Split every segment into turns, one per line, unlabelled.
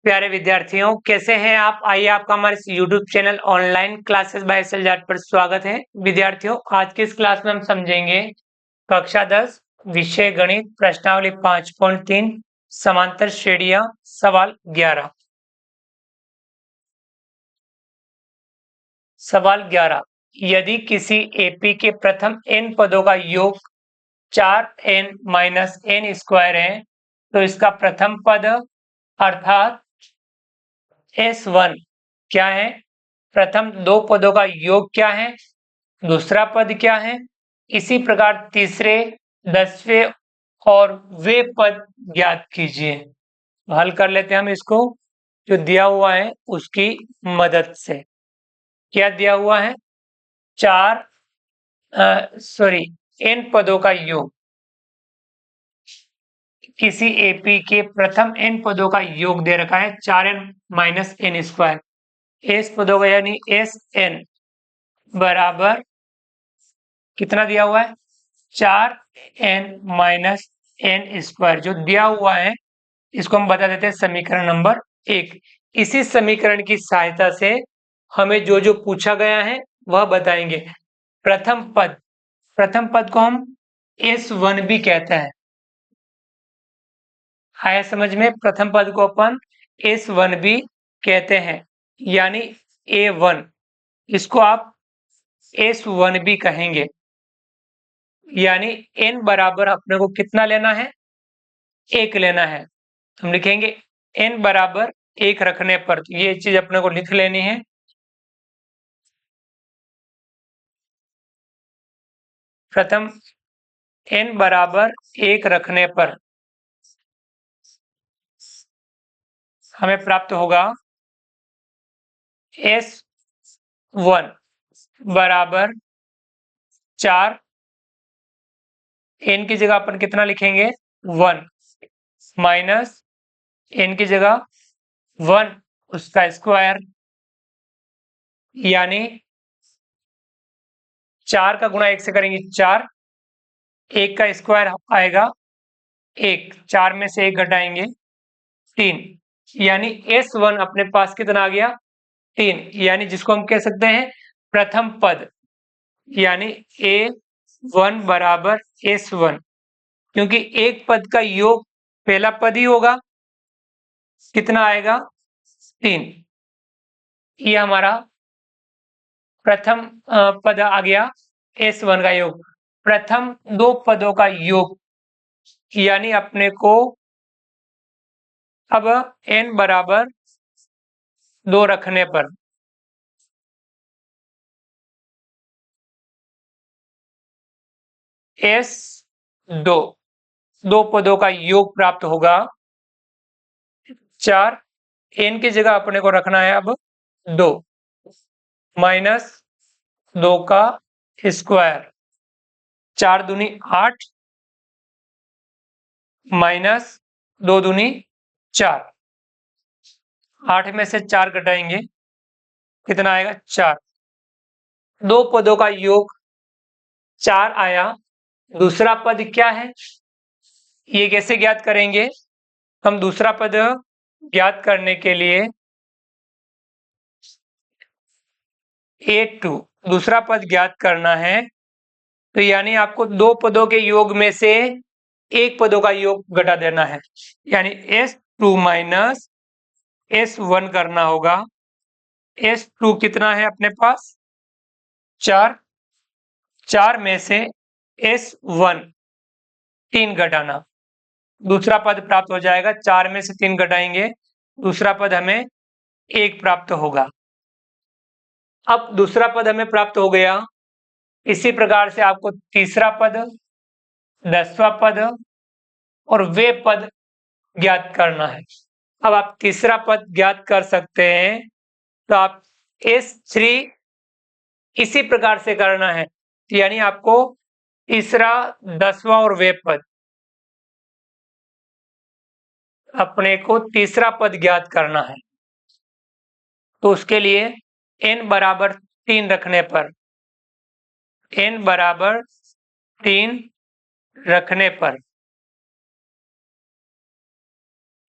प्यारे विद्यार्थियों, कैसे हैं आप? आइए, आपका हमारे YouTube channel online classes by S L Jat पर स्वागत है। विद्यार्थियों, आज की इस क्लास में हम समझेंगे कक्षा 10 विषय गणित प्रश्नावली 5.3 समांतर श्रेणियां सवाल 11। सवाल 11, यदि किसी एपी के प्रथम n पदों का योग 4n माइनस n स्क्वायर है तो इसका प्रथम पद अर्थात S1 क्या है? प्रथम दो पदों का योग क्या है? दूसरा पद क्या है? इसी प्रकार तीसरे, 10वें और वे पद ज्ञात कीजिए। हल कर लेते हैं हम इसको, जो दिया हुआ है उसकी मदद से। क्या दिया हुआ है? n पदों का योग, किसी एपी के प्रथम n पदों का योग दे रखा है 4n minus n square. S पदों का यानी एस एन बराबर कितना दिया हुआ है? 4n माइनस n स्क्वायर जो दिया हुआ है, इसको हम बता देते हैं समीकरण नंबर 1। इसी समीकरण की सहायता से हमें जो जो पूछा गया है वह बताएंगे। प्रथम पद को हम S1 भी कहते हैं। आया समझ में? प्रथम पद को अपन S1 भी कहते हैं, यानी A1। इसको आप S1 भी कहेंगे, यानी n बराबर अपने को कितना लेना है? 1 लेना है। हम लिखेंगे n बराबर 1 रखने पर, तो ये चीज अपने को लिख लेनी है। प्रथम n बराबर 1 रखने पर हमें प्राप्त होगा S1 बराबर 4। n की जगह अपन कितना लिखेंगे? 1 माइनस n की जगह 1 उसका स्क्वायर, यानी 4 का गुणा 1 से करेंगे 4, 1 का स्क्वायर आएगा 1, 4 में से 1 घटाएंगे 3, यानी S1 अपने पास कितना आ गया? 3, यानी जिसको हम कह सकते हैं प्रथम पद, यानी A1 बराबर S1, क्योंकि एक पद का योग पहला पद ही होगा। कितना आएगा? 3। ये हमारा प्रथम पद आ गया S1 का योग। प्रथम दो पदों का योग, यानी अपने को अब n बराबर 2 रखने पर S2 दो पदों का योग प्राप्त होगा 4। n की जगह अपने को रखना है अब 2 माइनस 2 का स्क्वायर, 4 दूनी 8 माइनस 2 दूनी 4, 8 में से 4 घटाएंगे कितना आएगा? 4। दो पदों का योग 4 आया। दूसरा पद क्या है, ये कैसे ज्ञात करेंगे? हम दूसरा पद ज्ञात करने के लिए A2 दूसरा पद ज्ञात करना है, तो यानी आपको दो पदों के योग में से एक पदों का योग घटा देना है, यानी S2 माइनस S1 करना होगा। S2 कितना है अपने पास? 4, 4 में से S1 3 घटाना, दूसरा पद प्राप्त हो जाएगा। 4 में से 3 घटाएंगे, दूसरा पद हमें 1 प्राप्त होगा। अब दूसरा पद हमें प्राप्त हो गया। इसी प्रकार से आपको तीसरा पद, 10वां पद और वे पद ज्ञात करना है। अब आप तीसरा पद ज्ञात कर सकते हैं, तो आप S3 इसी प्रकार से करना है, यानी आपको तीसरा, 10वां और वे पद, अपने को तीसरा पद ज्ञात करना है। तो उसके लिए n बराबर 3 रखने पर, n बराबर 3 रखने पर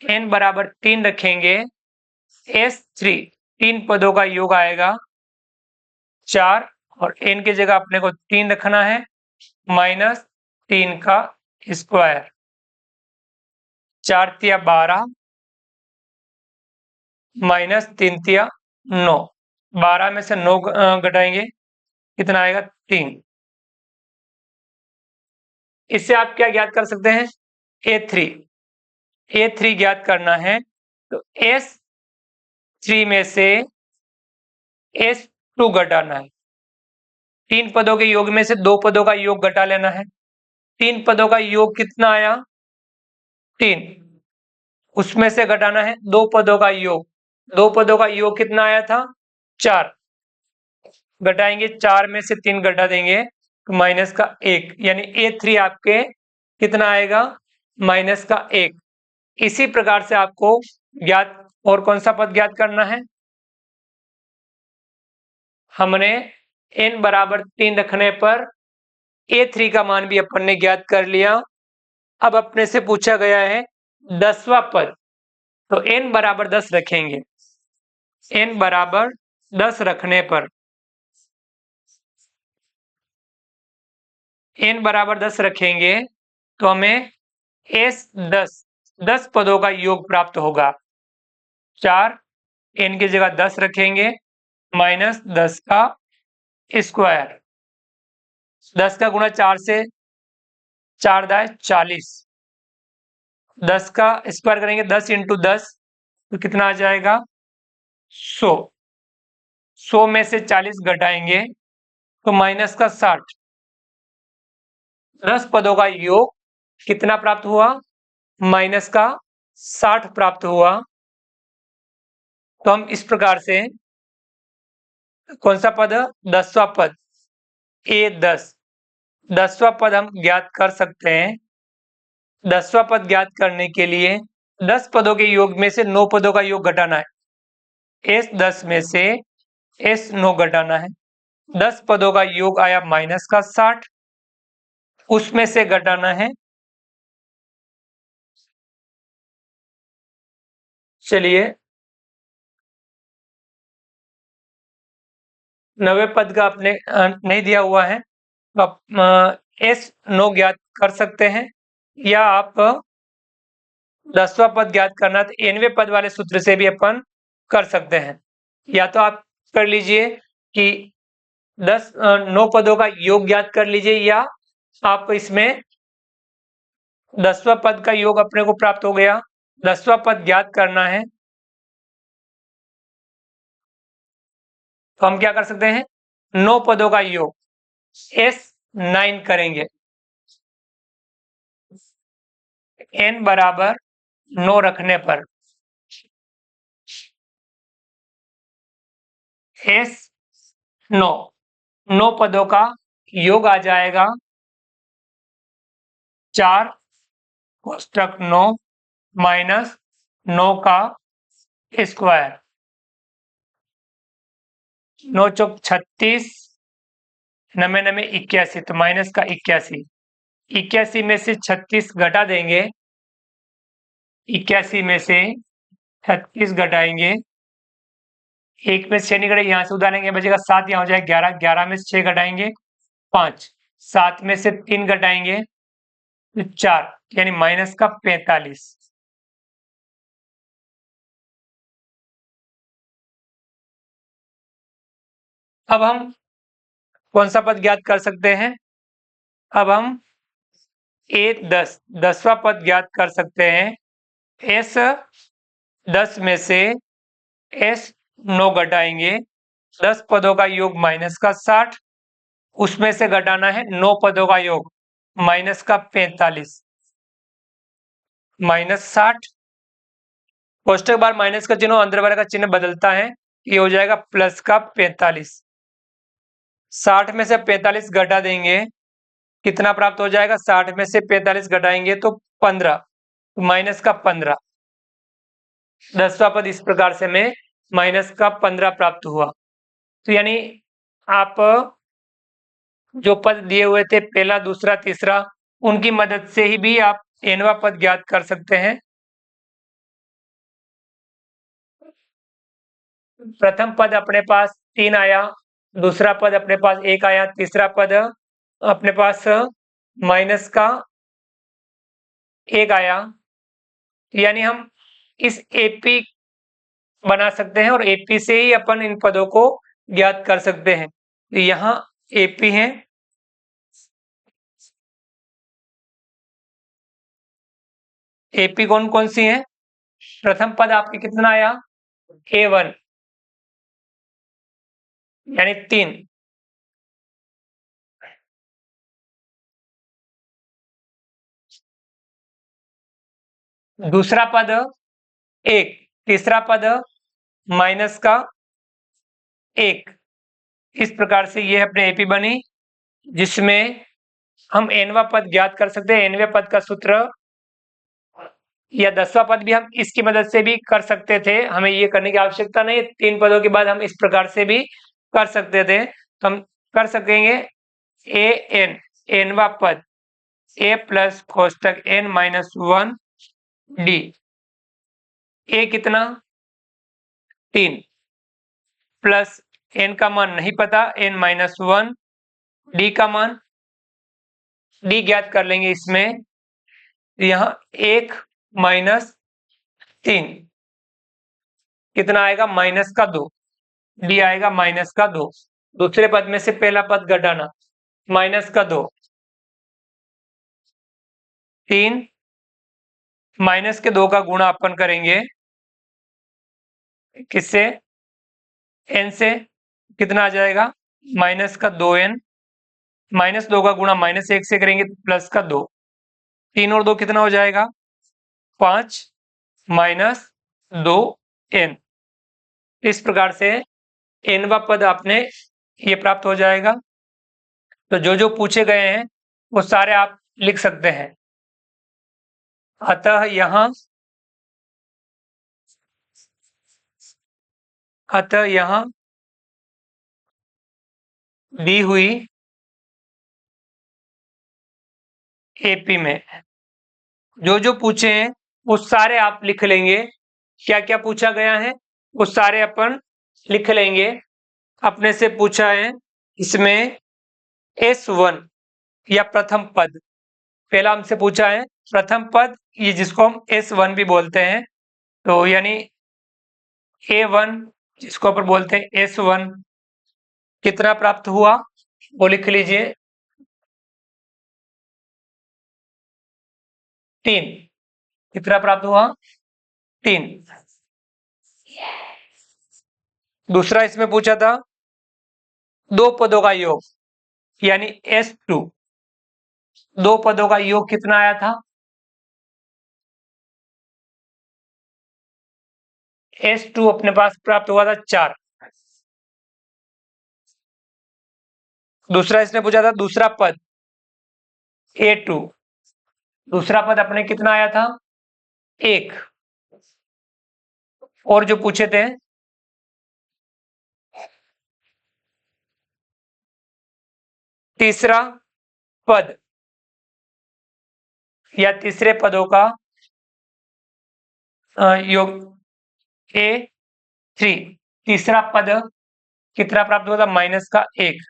n बराबर 3 रखेंगे S3 तीन पदों का योग आएगा 4 और n की जगह अपने को 3 रखना है माइनस 3 का स्क्वायर 4 तिया 12 माइनस 3 तिया 9 12 में से 9 घटाएंगे कितना आएगा 3। इससे आप क्या ज्ञात कर सकते हैं A3 ज्ञात करना है तो S3 में से S2 घटाना है। तीन पदों के योग में से दो पदों का योग घटा लेना है। तीन पदों का योग कितना आया 3 उसमें से घटाना है दो पदों का योग। दो पदों का योग कितना आया था 4 घटाएंगे 4 में से 3 घटा देंगे तो माइनस का 1 यानी A3 आपके कितना आएगा माइनस का 1। इसी प्रकार से आपको ज्ञात और कौन सा पद ज्ञात करना है हमने n बराबर 3 रखने पर A3 का मान भी अपन ने ज्ञात कर लिया। अब अपने से पूछा गया है 10वां पद तो n बराबर 10 रखेंगे। n बराबर 10 रखने पर n बराबर 10 रखेंगे तो हमें S10 पदों का योग प्राप्त होगा। 4 n की जगह 10 रखेंगे माइनस 10 का स्क्वायर 10 का गुणा 4 से 4 दाए 40 10 का स्क्वायर करेंगे 10 इंटू 10 तो कितना आ जाएगा 100 में से 40 घटाएंगे तो माइनस का 60 10 पदों का योग कितना प्राप्त हुआ माइनस का 60 प्राप्त हुआ। तो हम इस प्रकार से कौन सा पद 10वां पद A10 10वां पद हम ज्ञात कर सकते हैं। 10वां पद ज्ञात करने के लिए 10 पदों के योग में से 9 पदों का योग घटाना है। S10 में से S9 घटाना है। 10 पदों का योग आया माइनस का 60 उसमें से घटाना है चलिए 90 पद का अपने नहीं दिया हुआ है तो आप S9 ज्ञात कर सकते हैं या आप 10वां पद ज्ञात करना तो 90वें पद वाले सूत्र से भी अपन कर सकते हैं। या तो आप कर लीजिए कि 9 पदों का योग ज्ञात कर लीजिए या आप इसमें 10वां पद का योग अपने को प्राप्त हो गया 10वां पद ज्ञात करना है तो हम क्या कर सकते हैं 9 पदों का योग S9 करेंगे n बराबर 9 रखने पर S9 पदों का योग आ जाएगा 4 कोष्टक 9 माइनस 9 का स्क्वायर 9 चौक 36 नमे नमे 81 तो माइनस का 81 में से 36 घटा देंगे 81 में से 36 घटाएंगे 1 में से 6 नहीं घटे यहाँ से उतारेंगे बचेगा 7 यहाँ हो जाएगा 11 11 में से 6 घटाएंगे 5 7 में से 3 घटाएंगे 4 यानी माइनस का 45। अब हम कौन सा पद ज्ञात कर सकते हैं अब हम A10वां पद ज्ञात कर सकते हैं S10 में से S9 घटाएंगे 10 पदों का योग माइनस का 60 उसमें से घटाना है 9 पदों का योग माइनस का 45 माइनस 60 कोष्टक बार माइनस का चिन्ह अंदर वाले का चिन्ह बदलता है ये हो जाएगा प्लस का 45 60 में से 45 घटा देंगे कितना प्राप्त हो जाएगा 60 में से 45 घटाएंगे तो 15 तो माइनस का 15 10वां पद इस प्रकार से में माइनस का 15 प्राप्त हुआ। तो यानी आप जो पद दिए हुए थे पहला दूसरा तीसरा उनकी मदद से ही भी आप nवां पद ज्ञात कर सकते हैं। प्रथम पद अपने पास 3 आया, दूसरा पद अपने पास 1 आया, तीसरा पद अपने पास माइनस का 1 आया। यानी हम इस एपी बना सकते हैं और एपी से ही अपन इन पदों को ज्ञात कर सकते हैं। तो यहाँ एपी है, एपी कौन कौन सी है? प्रथम पद आपके कितना आया? A1 यानी 3, दूसरा पद 1, तीसरा पद माइनस का 1। इस प्रकार से ये अपने एपी बनी, जिसमें हम एनवा पद ज्ञात कर सकते हैं। एनवे पद का सूत्र या 10वां पद भी हम इसकी मदद से भी कर सकते थे, हमें ये करने की आवश्यकता नहीं। 3 पदों के बाद हम इस प्रकार से भी कर सकते थे। तो हम कर सकेंगे ए एन, एनवा पद ए प्लस कोष्टक एन माइनस 1 डी। ए कितना? 3 प्लस एन का मान नहीं पता, एन माइनस 1, डी का मान, डी ज्ञात कर लेंगे इसमें। यहाँ 1 माइनस 3 कितना आएगा? माइनस का 2, डी आएगा माइनस का 2। दूसरे पद में से पहला पद घटाना, माइनस का 2, 3 माइनस के 2 का गुणा अपन करेंगे किससे? एन से। कितना आ जाएगा? माइनस का 2n, माइनस 2 का गुणा माइनस 1 से करेंगे प्लस का 2, 3 और 2 कितना हो जाएगा? 5 माइनस 2n। इस प्रकार से nवा पद आपने ये प्राप्त हो जाएगा। तो जो जो पूछे गए हैं वो सारे आप लिख सकते हैं। अतः यहाँ दी हुई एपी में जो जो पूछे हैं वो सारे आप लिख लेंगे। क्या क्या पूछा गया है वो सारे अपन लिख लेंगे। अपने से पूछा है इसमें S1 या प्रथम पद, पहला हमसे पूछा है प्रथम पद, ये जिसको हम S1 भी बोलते हैं। तो यानी A1 जिसको अपन बोलते हैं S1 कितना प्राप्त हुआ वो लिख लीजिए, 3। कितना प्राप्त हुआ? 3। दूसरा इसमें पूछा था 2 पदों का योग, यानी S2, 2 पदों का योग कितना आया था? S2 अपने पास प्राप्त हुआ था 4। दूसरा इसने पूछा था दूसरा पद A2, दूसरा पद अपने कितना आया था? 1। और जो पूछे थे तीसरा पद या तीसरे पदों का योग A3, तीसरा पद कितना प्राप्त हुआ था? माइनस का 1।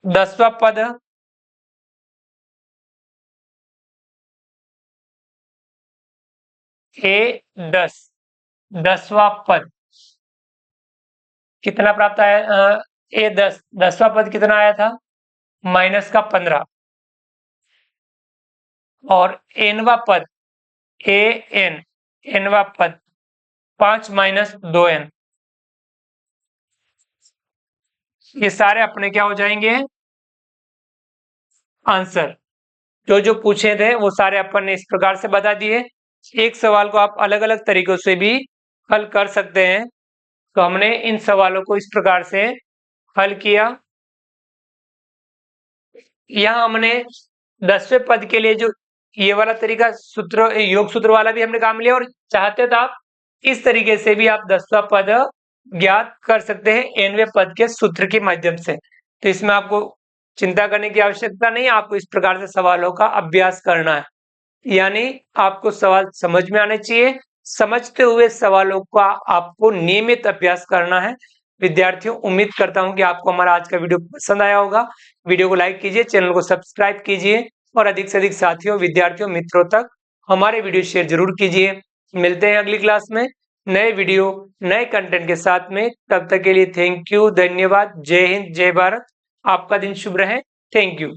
10वां पद A10, 10वां पद कितना प्राप्त आया? A10, 10वां पद कितना आया था? माइनस का 15। और एनवा पद AN, एनवा पद 5 माइनस 2n। ये सारे अपने क्या हो जाएंगे? आंसर। जो जो पूछे थे वो सारे अपन ने इस प्रकार से बता दिए। एक सवाल को आप अलग अलग तरीकों से भी हल कर सकते हैं। तो हमने इन सवालों को इस प्रकार से हल किया। यहाँ हमने 10वें पद के लिए जो ये वाला तरीका सूत्र, योग सूत्र वाला भी हमने काम लिया, और चाहते तो आप इस तरीके से भी आप 10वां पद ज्ञात कर सकते हैं nवें पद के सूत्र के माध्यम से। तो इसमें आपको चिंता करने की आवश्यकता नहीं, आपको इस प्रकार से सवालों का अभ्यास करना है। यानी आपको सवाल समझ में आने चाहिए समझते हुए सवालों का आपको नियमित अभ्यास करना है। विद्यार्थियों, उम्मीद करता हूं कि आपको हमारा आज का वीडियो पसंद आया होगा। वीडियो को लाइक कीजिए, चैनल को सब्सक्राइब कीजिए और अधिक से अधिक साथियों, विद्यार्थियों, मित्रों तक हमारे वीडियो शेयर जरूर कीजिए। मिलते हैं अगली क्लास में नए वीडियो, नए कंटेंट के साथ में। तब तक के लिए थैंक यू, धन्यवाद, जय हिंद, जय भारत। आपका दिन शुभ रहे। Thank you.